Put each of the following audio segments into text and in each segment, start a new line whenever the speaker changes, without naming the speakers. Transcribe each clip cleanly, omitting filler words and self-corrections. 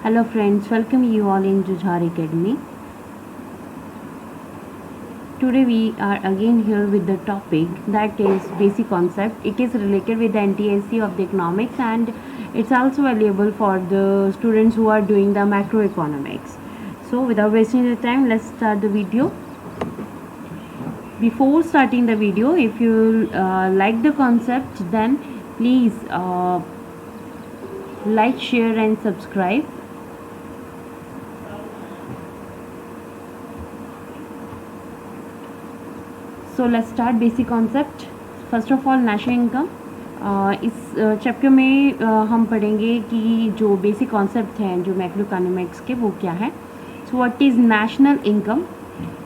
Hello friends, welcome you all in Jujhar Academy. Today we are again here with the topic that is basic concept. It is related with the NTSC of the economics and it's also valuable for the students who are doing the macroeconomics. So without wasting the time, let's start the video. Before starting the video, if you like the concept, then please like, share and subscribe. So let's start basic concept. First of all national income. इस chapter में हम पढ़ेंगे कि जो basic concept हैं जो macro economics के वो क्या है. So what is national income?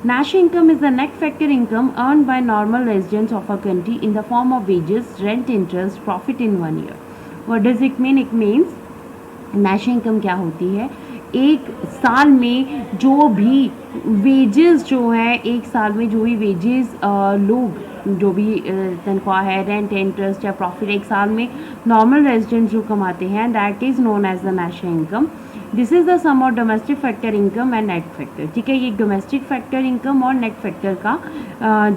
National income is the net factor income earned by normal residents of a country in the form of wages, rent, interest, profit in 1 year. What does it mean? It means national income क्या होती है? एक साल में जो भी wages जो है, एक साल में जो भी वेजेस लोग जो भी तनख्वाह है, रेंट, इंटरेस्ट या प्रॉफिट एक साल में नॉर्मल रेजिडेंट्स जो कमाते हैं, that is known as the national income. This is the sum of domestic factor income and net factor. ठीक है, ये डोमेस्टिक फैक्टर इनकम और नेट फैक्टर का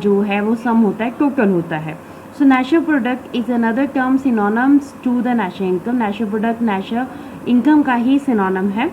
जो है वो सम होता है, टोटल होता है. So national product is another term synonymous to the national income. National product national income का ही synonym है.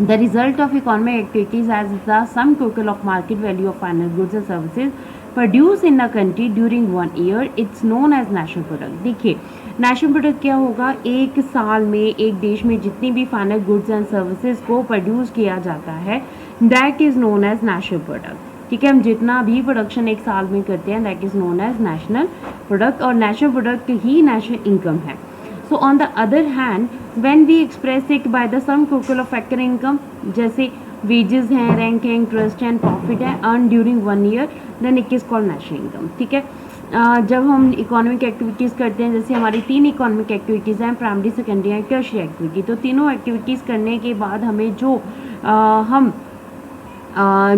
The result of economic activities as the sum total of market value of final goods and services produced in a country during 1 year. It's known as national product. देखिए national product क्या होगा? एक साल में एक देश में जितनी भी फाइनल गुड्स एंड सर्विसेज को प्रोड्यूस किया जाता है, that is known as national product. ठीक है, हम जितना भी प्रोडक्शन एक साल में करते हैं that is known as national product, और नेशनल प्रोडक्ट ही नेशनल इनकम है. So on the other hand when we express it by the sum total of factor income, जैसे वेजेस हैं, रैंक है, इंटरेस्ट एंड प्रॉफिट है, earn during 1 year, then it is called national income. ठीक है, जब हम economic activities करते हैं, जैसे हमारी 3 इकोनॉमिक एक्टिविटीज़ हैं, primary, secondary and tertiary activity, तो तीनों एक्टिविटीज़ करने के बाद हमें जो हम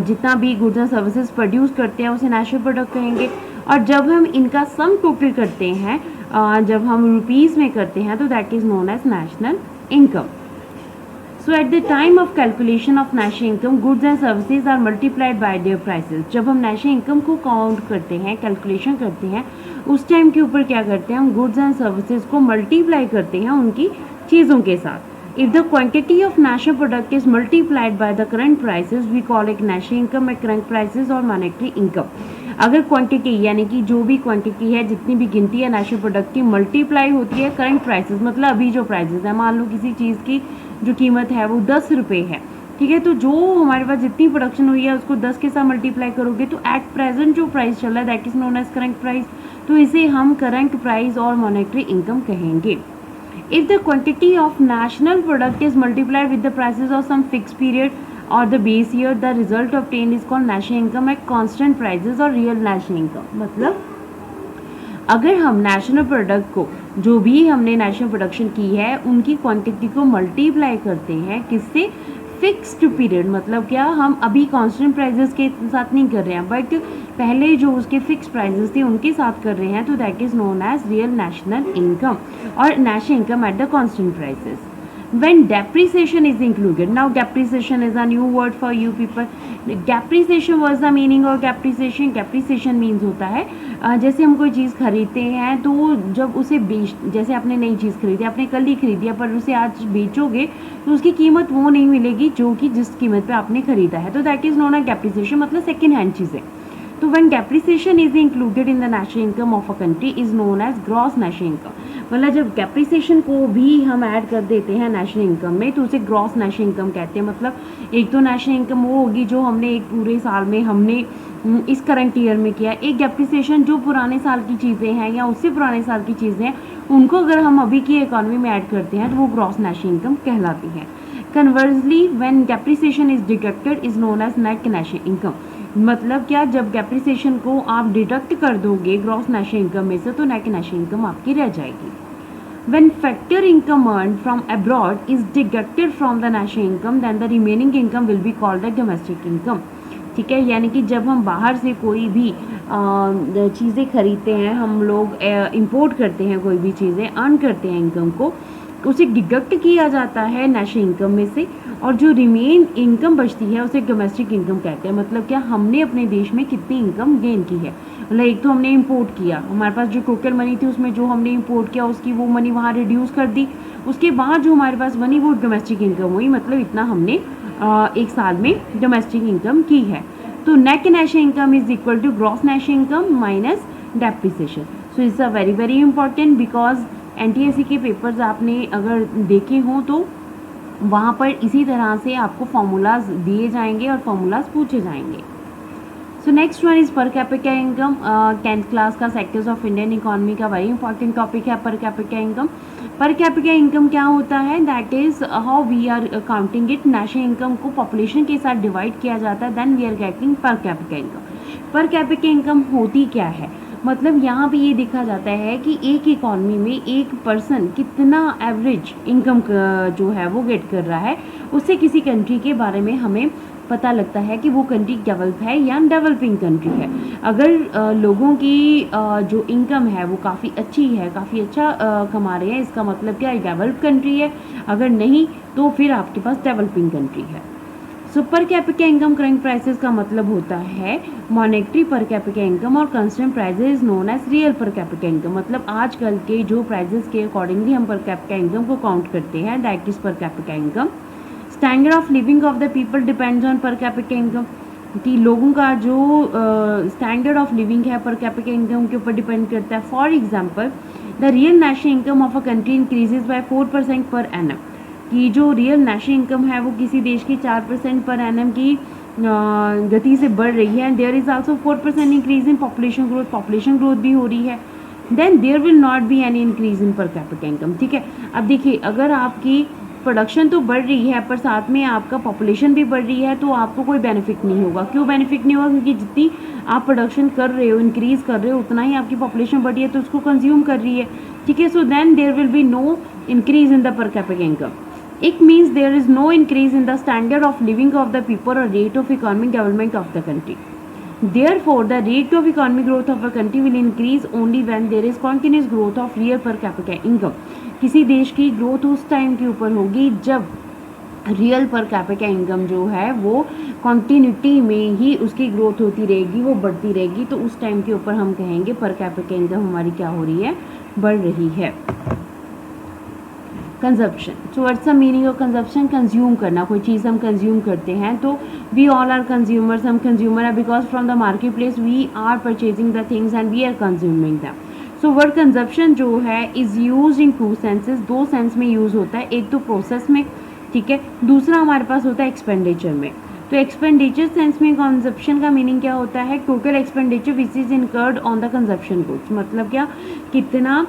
जितना भी गुड्स एंड सर्विसेज प्रोड्यूस करते हैं उसे नेशनल प्रोडक्ट कहेंगे. और जब हम इनका सम टोटल करते हैं, जब हम रुपीज़ में करते हैं, तो that is known as national income. So at the time of calculation of national income goods and services are multiplied by their prices. जब हम नेशनल इनकम को काउंट करते हैं, कैलकुलेशन करते हैं, उस टाइम के ऊपर क्या करते हैं, हम गुड्स एंड सर्विसेज को मल्टीप्लाई करते हैं उनकी चीज़ों के साथ. If the quantity of national product is multiplied by the current prices, we call it national income at current prices और monetary income. अगर क्वांटिटी यानी कि जो भी क्वांटिटी है, जितनी भी गिनती है नेशनल प्रोडक्ट की, मल्टीप्लाई होती है करंट प्राइसेस, मतलब अभी जो प्राइसेस है, मान लो किसी चीज़ की जो कीमत है वो 10 रुपये है. ठीक है, तो जो हमारे पास जितनी प्रोडक्शन हुई है उसको 10 के साथ मल्टीप्लाई करोगे तो एट प्रेजेंट जो प्राइस चल रहा है that is known as current price. तो इसे हम करंट प्राइस और मॉनेटरी इनकम कहेंगे. If the quantity of national product is multiplied with the prices of some fixed period or the base year, the result obtained is called national income at constant prices or real national income. मतलब अगर हम national product को, जो भी हमने national production की है, उनकी क्वांटिटी को मल्टीप्लाई करते हैं किससे? Fixed period. मतलब क्या, हम अभी कांस्टेंट प्राइजेस के साथ नहीं कर रहे हैं, बट पहले जो उसके फिक्स प्राइजेस थे उनके साथ कर रहे हैं, तो that is known as real national income और national income at the constant prices. When depreciation is included, now depreciation is a new word for you people. Depreciation was the meaning of depreciation. Depreciation means होता है जैसे हम कोई चीज़ खरीदते हैं तो जब उसे जैसे आपने नई चीज़ खरीदी, आपने कल ही खरीदी है, पर उसे आज बेचोगे तो उसकी कीमत वो नहीं मिलेगी जो कि जिस कीमत पे आपने खरीदा है, तो that is known as depreciation, मतलब सेकेंड हैंड चीज़ें. तो when depreciation is included in the national income of a country is known as gross national income. मतलब जब डेप्रिसिएशन को भी हम ऐड कर देते हैं नेशनल इनकम में तो उसे ग्रॉस नेशनल इनकम कहते हैं. मतलब एक तो नेशनल इनकम वो होगी जो हमने एक पूरे साल में हमने इस करंट ईयर में किया, एक डेप्रिसिएशन जो पुराने साल की चीज़ें हैं या उससे पुराने साल की चीज़ें हैं उनको अगर हम अभी की इकोनॉमी में ऐड करते हैं तो वो ग्रॉस नेशनल इनकम कहलाती है. Conversely when depreciation is deducted is known as net national income. मतलब क्या, जब डेप्रिसिएशन को आप डिडक्ट कर दोगे ग्रॉस नेशनल इनकम में से तो नेट नेशनल इनकम आपकी रह जाएगी. When factor income earned from abroad is deducted from the national income, then the remaining income will be called the domestic income. ठीक है, यानी कि जब हम बाहर से कोई भी चीज़ें खरीदते हैं, हम लोग इंपोर्ट करते हैं कोई भी चीज़ें, अर्न करते हैं इनकम को, उसे डिडक्ट किया जाता है नेशनल इनकम में से, और जो रिमेन इनकम बचती है उसे डोमेस्टिक इनकम कहते हैं। मतलब क्या, हमने अपने देश में कितनी इनकम गेन की है। मतलब एक तो हमने इंपोर्ट किया, हमारे पास जो टोटल मनी थी उसमें जो हमने इंपोर्ट किया उसकी वो मनी वहाँ रिड्यूस कर दी, उसके बाद जो हमारे पास बनी वो डोमेस्टिक इनकम हुई। मतलब इतना हमने एक साल में डोमेस्टिक इनकम की है। तो net national income is equal to gross national income minus depreciation. So it's a very very important, because NTSC के पेपर्स आपने अगर देखे हों तो वहाँ पर इसी तरह से आपको फॉर्मूलाज दिए जाएंगे और फॉर्मूलाज पूछे जाएंगे। So next one is per capita income. 10th class का सेक्टर्स ऑफ इंडियन इकोनॉमी का वेरी इंपॉर्टेंट टॉपिक है per capita income. Per capita income क्या होता है, that is how we are counting it. National income को population के साथ divide किया जाता है, then we are getting per capita income. Per capita income होती क्या है, मतलब यहाँ पे ये देखा जाता है कि एक इकॉनमी में एक पर्सन कितना एवरेज इनकम जो है वो गेट कर रहा है, उससे किसी कंट्री के बारे में हमें पता लगता है कि वो कंट्री डेवलप है या डेवलपिंग कंट्री है। अगर लोगों की जो इनकम है वो काफ़ी अच्छी है, काफ़ी अच्छा कमा रहे हैं, इसका मतलब क्या है, डेवलप कंट्री है। अगर नहीं तो फिर आपके पास डेवलपिंग कंट्री है। सो पर कैपिटा इनकम करंट प्राइसेस का मतलब होता है मॉनेटरी पर कैपिटा इनकम, और constant prices is known as real per capita income. मतलब आजकल के जो प्राइसेस के अकॉर्डिंगली हम पर कैपिटा इनकम को काउंट करते हैं, that is per capita income. Standard of living of the people depends on पर कैपिटा इनकम, कि लोगों का जो स्टैंडर्ड ऑफ लिविंग है पर कैपिटा इनकम के ऊपर डिपेंड करता है। For example, the real national income of a country increases by 4% per annum, कि जो रियल नेशनल इनकम है वो किसी देश की 4% पर एनम की गति से बढ़ रही है। There is also 4% increase in population growth, population growth भी हो रही है, then there will not be any increase in per capita income. ठीक है, अब देखिए, अगर आपकी प्रोडक्शन तो बढ़ रही है पर साथ में आपका पॉपुलेशन भी बढ़ रही है तो आपको कोई बेनिफिट नहीं होगा। क्यों बेनिफिट नहीं होगा, क्योंकि जितनी आप प्रोडक्शन कर रहे हो, इंक्रीज कर रहे हो, उतना ही आपकी पॉपुलेशन बढ़ रही है तो उसको कंज्यूम कर रही है। ठीक है, so then there will be no increase in the per capita income. It means there is no increase in the standard of living of the people or rate of economic development of the country. Therefore, the rate of economic growth of a country will increase only when there is continuous growth of real per capita income. किसी देश की growth उस time के ऊपर होगी जब real per capita income जो है वो कॉन्टीन्यूटी में ही उसकी ग्रोथ होती रहेगी, वो बढ़ती रहेगी, तो उस टाइम के ऊपर हम कहेंगे पर कैपिटा इनकम हमारी क्या हो रही है, बढ़ रही है। Consumption, so what's the meaning of consumption, consume करना, कोई चीज़ हम कंज्यूम करते हैं तो वी ऑल आर कंज्यूमर्स, हम कंज्यूमर है, because from the market place we are purchasing the things and we are consuming them. So word consumption जो है is use in 2 senses, 2 sense में यूज़ होता है, एक तो प्रोसेस में, ठीक है, दूसरा हमारे पास होता है एक्सपेंडिचर में। तो एक्सपेंडिचर सेंस में कंजप्शन का मीनिंग क्या होता है, total expenditure which is incurred on the consumption goods, मतलब क्या, कितना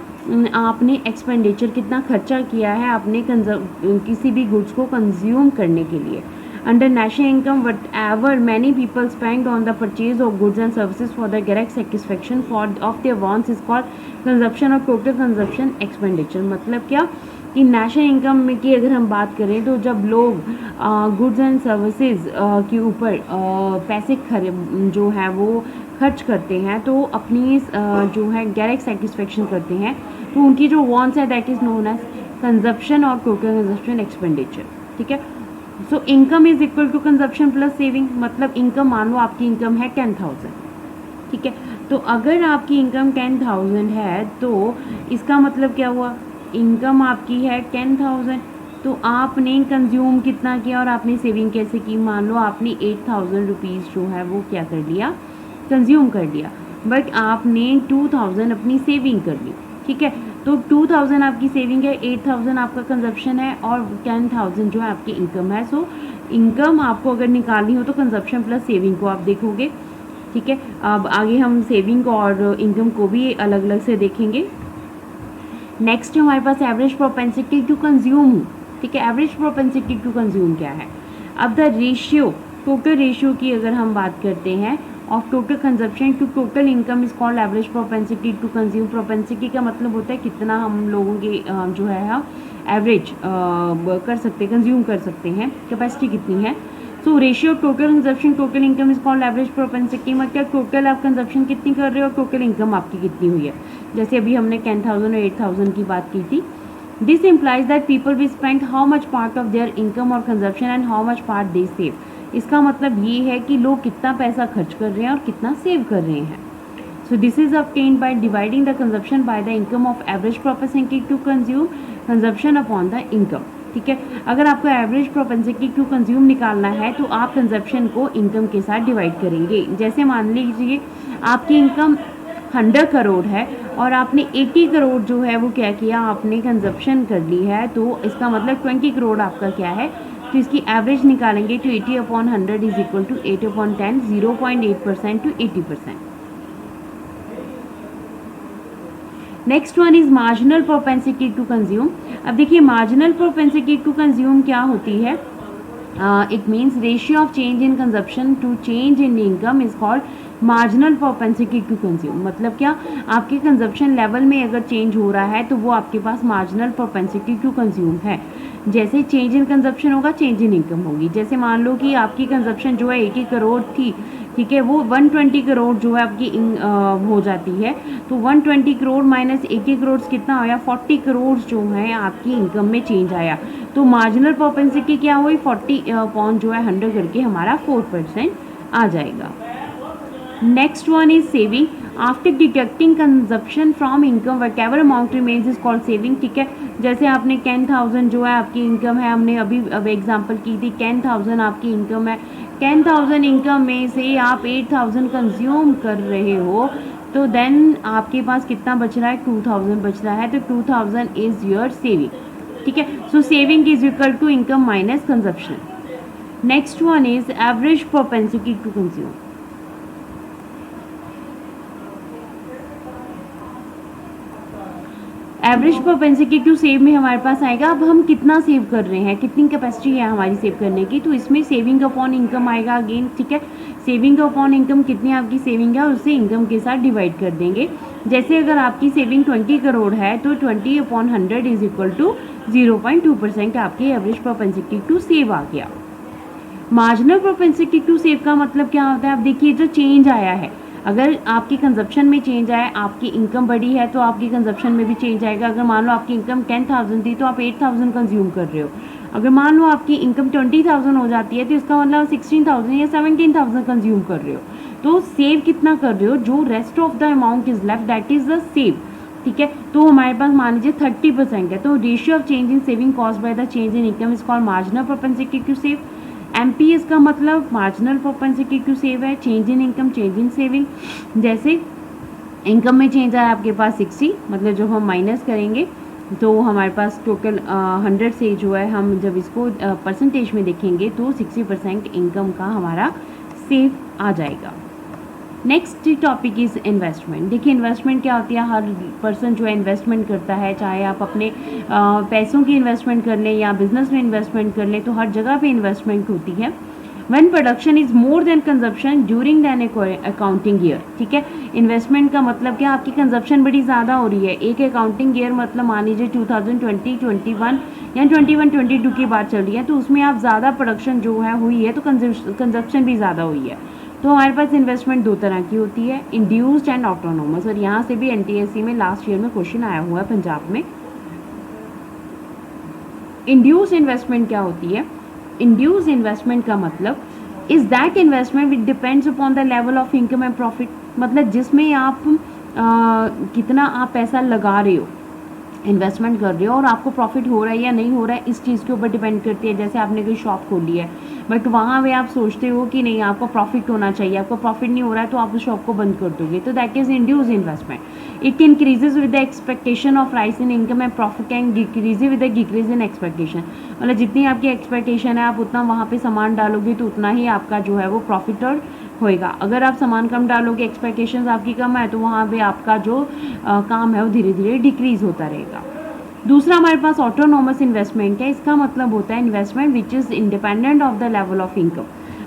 आपने एक्सपेंडिचर, कितना खर्चा किया है आपने किसी भी गुड्स को कंज्यूम करने के लिए। Under national income what ever many people spend on the purchase of goods and services for the direct satisfaction for of their wants is called consumption और टोटल कंजप्शन एक्सपेंडिचर। मतलब क्या कि national income में की अगर हम बात करें तो जब लोग गुड्स एंड सर्विसेज के ऊपर पैसे जो है वो खर्च करते हैं तो अपनी जो है डायरेक्ट सेटिस्फेक्शन करते हैं, तो उनकी जो वांट्स है that is known as consumption और टोटल कंजप्शन एक्सपेंडिचर। ठीक है, so income is equal to consumption plus saving. मतलब इनकम, मान लो आपकी इनकम है 10,000, ठीक है, तो अगर आपकी इनकम 10,000 है तो इसका मतलब क्या हुआ, इनकम आपकी है 10,000 तो आपने कंज्यूम कितना किया और आपने सेविंग कैसे की। मान लो आपने 8,000 रुपीज़ जो है वो क्या कर लिया, कंज्यूम कर लिया, बट आपने 2,000 अपनी सेविंग कर ली। ठीक है, तो 2,000 आपकी सेविंग है, 8,000 आपका कंजप्शन है और 10,000 जो है आपकी इनकम है। सो इनकम आपको अगर निकालनी हो तो कंजप्शन प्लस सेविंग को आप देखोगे। ठीक है, अब आगे हम सेविंग और इनकम को भी अलग अलग से देखेंगे। नेक्स्ट हमारे पास एवरेज प्रोपेंसिटी टू कंज्यूम। ठीक है, एवरेज प्रोपेंसिटी टू कंज्यूम क्या है। अब द रेशियो, टोटल रेशियो की अगर हम बात करते हैं of total consumption to total income is called average propensity to consume. Propensity का मतलब होता है कितना हम लोगों के जो है हम एवरेज कर सकते, कंज्यूम कर सकते हैं, कैपेसिटी कितनी है। So ratio total consumption total income is called average propensity. मतलब टोटल आप कंजप्शन कितनी कर रहे हो और टोटल इनकम आपकी कितनी हुई है। जैसे अभी हमने 10,000 और 8,000 की बात की थी, this implies that people will spend how much part of their income और consumption and how much part they save. इसका मतलब ये है कि लोग कितना पैसा खर्च कर रहे हैं और कितना सेव कर रहे हैं। So this is obtained by dividing the consumption by the income of average propensity to consume consumption upon the income। ठीक है, अगर आपको एवरेज प्रोपेंसिटी टू कंज्यूम निकालना है तो आप कंजप्शन को इनकम के साथ डिवाइड करेंगे। जैसे मान लीजिए आपकी इनकम 100 करोड़ है और आपने 80 करोड़ जो है वो क्या किया, आपने कंजप्शन कर ली है, तो इसका मतलब 20 करोड़ आपका क्या है, तो इसकी एवरेज निकालेंगे तो 80/100 is equal to 8/10, 0.8% to 80%। Next one is marginal propensity to consume. अब देखिए मार्जिनल प्रोपेंसिटी टू कंज्यूम क्या होती है, it means ratio of change in consumption to change in income is called marginal propensity to consume. मतलब क्या, आपके consumption level में अगर चेंज हो रहा है तो वो आपके पास मार्जिनल प्रोपेंसिटी टू कंज्यूम है। जैसे चेंज इन कंजप्शन होगा, चेंज इन इनकम होगी। जैसे मान लो कि आपकी कंजप्शन जो है 80 करोड़ थी, ठीक है, वो 120 करोड़ जो है आपकी हो जाती है, तो 120 करोड़ माइनस 80 करोड़ कितना आया, 40 करोड़ जो है आपकी इनकम में चेंज आया। तो मार्जिनल प्रोपेंसिटी क्या हुई, 40 अपॉन जो है 100 करके हमारा 4% आ जाएगा। Next one is saving. After deducting consumption from income whatever amount remains is called saving. ठीक है, जैसे आपने 10,000 जो है आपकी इनकम है, हमने अभी अब एग्जांपल की थी, 10,000 आपकी इनकम है, 10,000 इनकम में से आप 8,000 कंज्यूम कर रहे हो, तो देन आपके पास कितना बच रहा है, 2,000 बच रहा है, तो 2,000 इज योर सेविंग। ठीक है, so saving is equal to income minus consumption. Next one is average propensity to consume. Average propensity to save में हमारे पास आएगा, अब हम कितना सेव कर रहे हैं, कितनी कैपेसिटी है हमारी सेव करने की, तो इसमें सेविंग अपॉन इनकम आएगा अगेन। ठीक है, सेविंग अपॉन इनकम, कितनी आपकी सेविंग है उससे इनकम के साथ डिवाइड कर देंगे। जैसे अगर आपकी सेविंग 20 करोड़ है तो 20/100 इज इक्वल टू 0.2% आपकी एवरेज प्रोपेंसिटी टू सेव आ गया। मार्जिनल प्रोपेंसिटी टू सेव का मतलब क्या होता है, अब देखिए जो चेंज आया है, अगर आपकी कंजप्शन में चेंज आया, आपकी इनकम बढ़ी है तो आपकी कंजप्शन में भी चेंज आएगा। अगर मान लो आपकी इनकम 10,000 थी तो आप 8,000 कंज्यूम कर रहे हो। अगर मान लो आपकी इनकम 20,000 हो जाती है तो इसका मतलब 16,000 या 17,000 कंज्यूम कर रहे हो। तो सेव कितना कर रहे हो, जो rest of the amount is left that is the save. ठीक है, तो हमारे पास मान लीजिए 30% है, तो ratio of change in saving cost by the change in income is called marginal propensity to save. MPS का मतलब मार्जिनल प्रोपेंसिटी टू सेव है, change in income, change in saving. जैसे इनकम में चेंज आया आपके पास 60, मतलब जब हम माइनस करेंगे तो हमारे पास टोटल 100 से जो है, हम जब इसको परसेंटेज में देखेंगे तो 60% इनकम का हमारा सेव आ जाएगा। Next topic is investment. देखिए इन्वेस्टमेंट क्या होती है, हर पर्सन जो है इन्वेस्टमेंट करता है, चाहे आप अपने पैसों की इन्वेस्टमेंट कर लें या बिजनेस में इन्वेस्टमेंट कर लें, तो हर जगह पे इन्वेस्टमेंट होती है। When production is more than consumption during than accounting year. ठीक है, इन्वेस्टमेंट का मतलब क्या, आपकी कंजप्शन बड़ी ज़्यादा हो रही है एक अकाउंटिंग ईयर, मतलब मान लीजिए 2020, 21 या 21-22 की बात चल रही है, तो उसमें आप ज़्यादा प्रोडक्शन जो है हुई है तो कंजप्शन भी ज़्यादा हुई है। तो हमारे पास इन्वेस्टमेंट दो तरह की होती है, इंड्यूस्ड एंड ऑटोनोमस। और यहाँ से भी NTSC में लास्ट ईयर में क्वेश्चन आया हुआ है पंजाब में। इंड्यूस्ड इन्वेस्टमेंट क्या होती है, इंड्यूस्ड इन्वेस्टमेंट का मतलब is that investment which depends upon the level of income and profit. मतलब जिसमें आप कितना आप पैसा लगा रहे हो, इन्वेस्टमेंट कर रहे हो और आपको प्रॉफिट हो रहा है या नहीं हो रहा है, इस चीज़ के ऊपर डिपेंड करती है। जैसे आपने कोई शॉप खोली है बट वहाँ पे आप सोचते हो कि नहीं आपको प्रॉफिट होना चाहिए, आपको प्रॉफिट नहीं हो रहा है तो आप उस शॉप को बंद कर दोगे, तो that is induced investment. It increases with the expectation of rise in income and profit and decrease with the decrease in expectation. मतलब जितनी आपकी एक्सपेक्टेशन है आप उतना वहाँ पे सामान डालोगे तो उतना ही आपका जो है वो प्रॉफिट और होएगा। अगर आप सामान कम डालोगे, एक्सपेक्टेशंस आपकी कम है, तो वहाँ पे आपका जो काम है वो धीरे धीरे डिक्रीज होता रहेगा। दूसरा हमारे पास ऑटोनोमस इन्वेस्टमेंट है। इसका मतलब होता है investment which is independent of the level of income.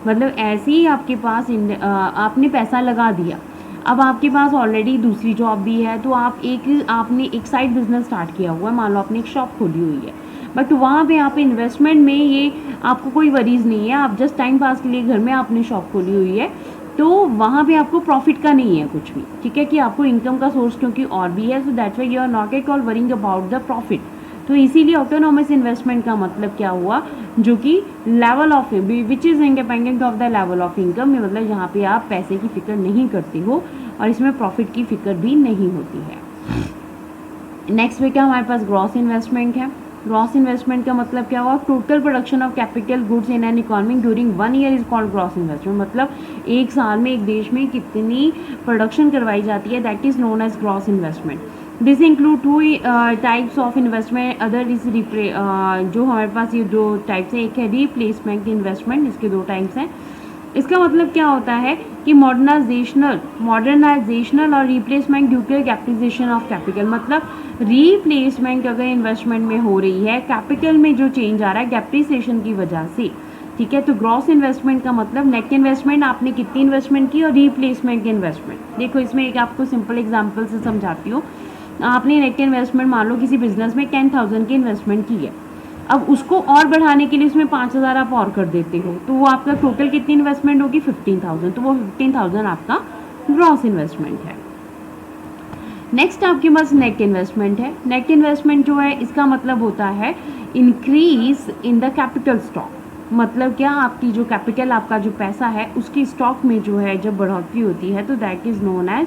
मतलब ऐसे ही आपके पास आपने पैसा लगा दिया, अब आपके पास ऑलरेडी दूसरी जॉब भी है, तो आपने एक साइड बिजनेस स्टार्ट किया हुआ है, मान लो आपने एक शॉप खोली हुई है, बट वहाँ पे आप इन्वेस्टमेंट में ये आपको कोई वरीज नहीं है, आप जस्ट टाइम पास के लिए घर में आपने शॉप खोली हुई है, तो वहाँ पे आपको प्रॉफिट का नहीं है कुछ भी। ठीक है, कि आपको इनकम का सोर्स क्योंकि और भी है, so that's why you are not at all worrying about the profit. तो इसीलिए ऑटोनोमस इन्वेस्टमेंट का मतलब क्या हुआ, जो कि level of which is independent of the level of income, मतलब यहाँ पे आप पैसे की फिक्र नहीं करते हो और इसमें प्रॉफिट की फिक्र भी नहीं होती है। नेक्स्ट पे क्या हमारे पास ग्रॉस इन्वेस्टमेंट है। ग्रॉस इन्वेस्टमेंट का मतलब क्या हुआ, total production of capital goods in an economy during 1 year is called gross investment. मतलब एक साल में एक देश में कितनी प्रोडक्शन करवाई जाती है, that is known as gross investment. This include two types of investment, other is जो हमारे पास ये दो टाइप्स है, एक है रिप्लेसमेंट इन्वेस्टमेंट, इसके दो टाइप्स हैं। इसका मतलब क्या होता है कि मॉडर्नाइजेशनल और replacement due to capitalisation of capital. मतलब रिप्लेसमेंट अगर इन्वेस्टमेंट में हो रही है, कैपिटल में जो चेंज आ रहा है कैपिटलाइजेशन की वजह से, ठीक है। तो ग्रॉस इन्वेस्टमेंट का मतलब नेट इन्वेस्टमेंट आपने कितनी इन्वेस्टमेंट की और रिप्लेसमेंट इन्वेस्टमेंट। देखो इसमें एक आपको सिंपल एग्जांपल से समझाती हूँ। आपने नेट इन्वेस्टमेंट मान लो किसी बिजनेस में 10,000 की इन्वेस्टमेंट की है, अब उसको और बढ़ाने के लिए उसमें 5,000 आप और कर देते हो, तो वो आपका टोटल कितनी इन्वेस्टमेंट होगी 15,000, तो वो 15,000 आपका ग्रॉस इन्वेस्टमेंट है। नेक्स्ट आपके पास नेट इन्वेस्टमेंट है। नेट इन्वेस्टमेंट जो है इसका मतलब होता है increase in the capital stock. मतलब क्या, आपकी जो कैपिटल, आपका जो पैसा है उसकी स्टॉक में जो है जब बढ़ोतरी होती है तो that is known as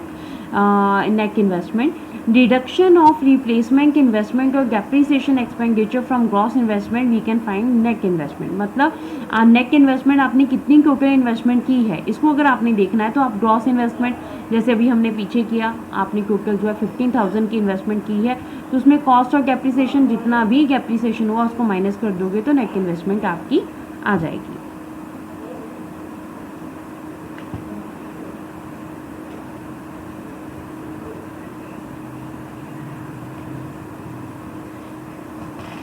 net investment. Deduction of replacement investment और depreciation expenditure from gross investment we can find net investment. मतलब नेट इन्वेस्टमेंट आपने कितनी टोटल इन्वेस्टमेंट की है, इसको अगर आपने देखना है तो आप ग्रॉस इन्वेस्टमेंट, जैसे अभी हमने पीछे किया, आपने टोटल जो है 15,000 की इन्वेस्टमेंट की है, तो उसमें कॉस्ट ऑफ डेप्रिसिएशन, जितना भी डेप्रिसिएशन हुआ उसको माइनस कर दोगे तो नेट इन्वेस्टमेंट आपकी आ जाएगी।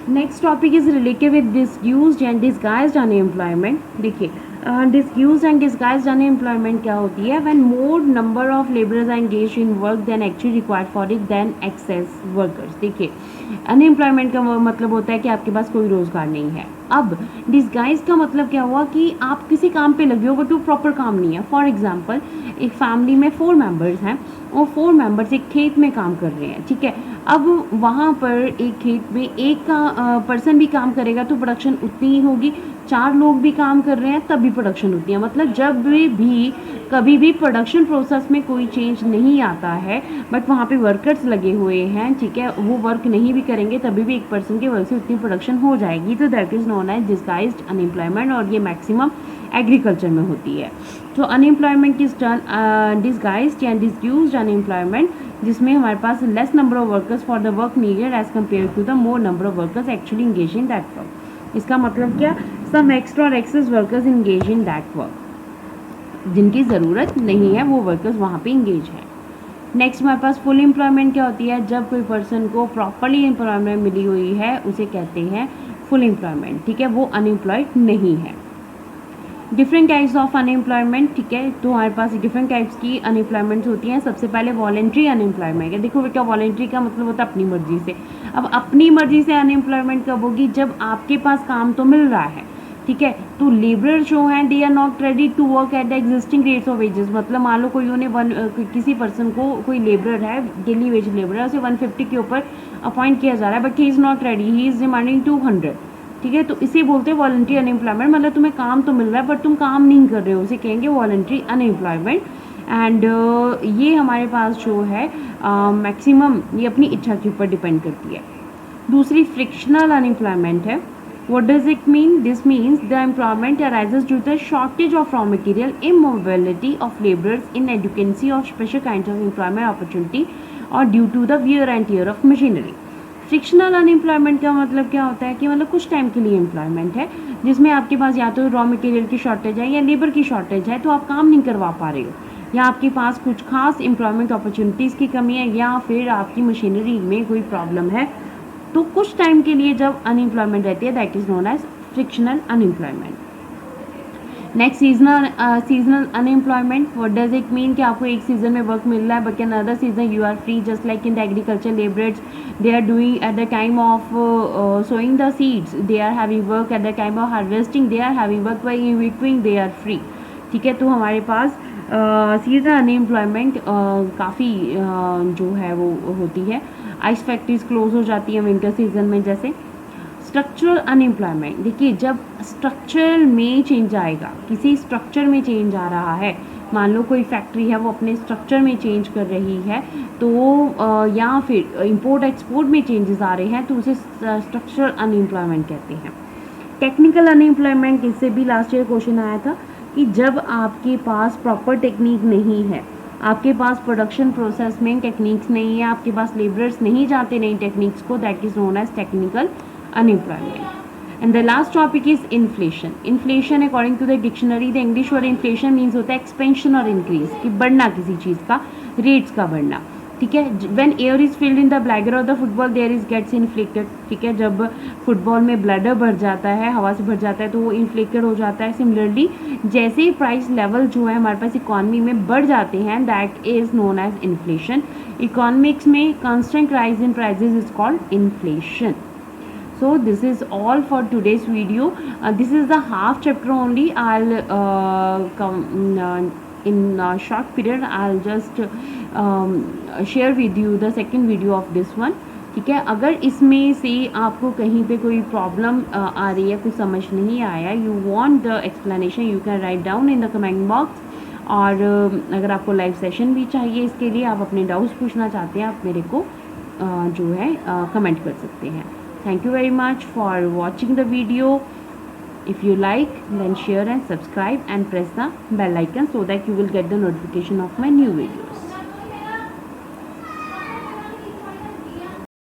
Next topic is related with disused and disguised unemployment. देखिए डिसयूज्ड एंड डिसगाइज्ड अनएम्प्लॉयमेंट क्या होती है, when more number of labourers are engaged in work than actually required for it then excess workers. देखिए unemployment का मतलब होता है कि आपके पास कोई रोजगार नहीं है। अब डिसगाइज का मतलब क्या हुआ कि आप किसी काम पे लगे हो बट वो प्रॉपर काम नहीं है। फॉर एग्जाम्पल एक फैमिली में 4 मेंबर्स हैं और 4 मेंबर्स एक खेत में काम कर रहे हैं, ठीक है। अब वहाँ पर एक खेत में एक का पर्सन भी काम करेगा तो प्रोडक्शन उतनी ही होगी, 4 लोग भी काम कर रहे हैं तब भी प्रोडक्शन उतनी है। मतलब जब भी कभी भी प्रोडक्शन प्रोसेस में कोई चेंज नहीं आता है बट वहाँ पे वर्कर्स लगे हुए हैं, ठीक है, वो वर्क नहीं भी करेंगे तभी भी एक पर्सन के वर्क से उतनी प्रोडक्शन हो जाएगी, तो that is known as disguised unemployment और ये मैक्सिमम एग्रीकल्चर में होती है। तो अनएम्प्लॉयमेंट इज डिसगाइज्ड या डिसयूज्ड अनएम्प्लॉयमेंट, जिसमें हमारे पास less number of workers for the work needed as compare to the more number of workers actually engage in that work. इसका मतलब क्या, सम एक्स्ट्रा और excess workers engage in that work, जिनकी ज़रूरत नहीं है वो वर्कर्स वहाँ पे इंगेज है। नेक्स्ट हमारे पास फुल एम्प्लॉयमेंट क्या होती है, जब कोई पर्सन को प्रॉपरली एम्प्लॉयमेंट मिली हुई है उसे कहते हैं फुल एम्प्लॉयमेंट, ठीक है, वो अनएम्प्लॉयड नहीं है। डिफरेंट टाइप्स ऑफ अनएम्प्लॉयमेंट, ठीक है, तो हमारे पास डिफरेंट टाइप्स की अनएम्प्लॉयमेंट होती हैं। सबसे पहले वॉलेंट्री अनएम्प्लॉयमेंट है। देखो बेटा वॉलेंट्री का मतलब होता है अपनी मर्जी से। अब अपनी मर्जी से अनएम्प्लॉयमेंट कब होगी, जब आपके पास काम तो मिल रहा है, ठीक है, तो लेबर जो हैं they are not ready to work at the existing rates of wages. मतलब मान लो कोई उन्हें किसी पर्सन को, कोई लेबर है, डेली वेज लेबर है, उसे 150 के ऊपर अपॉइंट किया जा रहा है but he is not ready, he is demanding 200, ठीक है, तो इसे बोलते हैं वॉलंटरी अनएम्प्लॉयमेंट। मतलब तुम्हें काम तो मिल रहा है बट तुम काम नहीं कर रहे हो, उसे कहेंगे वॉलंटरी अनएम्प्लॉयमेंट। एंड ये हमारे पास जो है मैक्सिमम ये अपनी इच्छा के ऊपर डिपेंड करती है। दूसरी फ्रिक्शनल अनएम्प्लॉयमेंट है। What does it mean? This means the employment arises due to the shortage of raw material, immobility of laborers, inadequacy of special kinds of employment opportunity, or due to the wear and tear of machinery. Frictional unemployment का मतलब क्या होता है कि मतलब कुछ time के लिए एम्प्लॉयमेंट है जिसमें आपके पास या तो रॉ मटेरियल की शॉर्टेज है या लेबर की शॉर्टेज है, तो आप काम नहीं करवा पा रहे हो, या आपके पास कुछ खास एम्प्लॉयमेंट अपॉर्चुनिटीज़ की कमी है, या फिर आपकी मशीनरी में कोई प्रॉब्लम है, तो कुछ टाइम के लिए जब अनएम्प्लॉयमेंट रहती है that is known as frictional unemployment. Next seasonal unemployment. What does it mean कि आपको एक सीजन में वर्क मिल रहा है but in other season you are free, just like in the agriculture labourers they are doing at the time of sowing the seeds, they are having work at the time of harvesting, they are having work by in between, they are free, ठीक है। तो हमारे पास seasonal unemployment काफ़ी जो है वो होती है। आइस फैक्ट्रीज क्लोज हो जाती हैं विंटर सीजन में जैसे। स्ट्रक्चरल अनएम्प्लॉयमेंट, देखिए जब स्ट्रक्चर में चेंज आएगा, किसी स्ट्रक्चर में चेंज आ रहा है, मान लो कोई फैक्ट्री है वो अपने स्ट्रक्चर में चेंज कर रही है तो या फिर इंपोर्ट एक्सपोर्ट में चेंजेस आ रहे हैं तो उसे स्ट्रक्चरल अनएम्प्लॉयमेंट कहते हैं। टेक्निकल अनएम्प्लॉयमेंट, इससे भी लास्ट ईयर क्वेश्चन आया था कि जब आपके पास प्रॉपर टेक्निक नहीं है, आपके पास प्रोडक्शन प्रोसेस में टेक्निक्स नहीं है, आपके पास लेबरर्स नहीं जानते नई टेक्निक्स को, that is known as technical unemployment. And the last topic is inflation. Inflation according to the dictionary, the English word inflation means होता है एक्सपेंशन और इंक्रीज, कि बढ़ना किसी चीज़ का, रेट्स का बढ़ना, ठीक है। When air is filled in the bladder of the football there is gets inflated, ठीक है। जब फुटबॉल में ब्लैडर भर जाता है, हवा से भर जाता है तो वो इन्फ्लेटेड हो जाता है। सिमिलरली जैसे ही प्राइस लेवल जो है हमारे पास इकॉनमी में बढ़ जाते हैं, that is known as inflation. Economics में constant rise in prices is called inflation. So this is all for today's video. This is the half chapter only. I'll come in a short period. I'll just share with you the second video of this one. ठीक है, अगर इसमें से आपको कहीं पे कोई problem आ रही है, कुछ समझ नहीं आया, you want the explanation, you can write down in the comment box. और अगर आपको लाइव सेशन भी चाहिए, इसके लिए आप अपने डाउट्स पूछना चाहते हैं, आप मेरे को जो है कमेंट कर सकते हैं। Thank you very much for watching the video. If you like, then share and subscribe and press the bell icon so that you will get the notification of my new videos.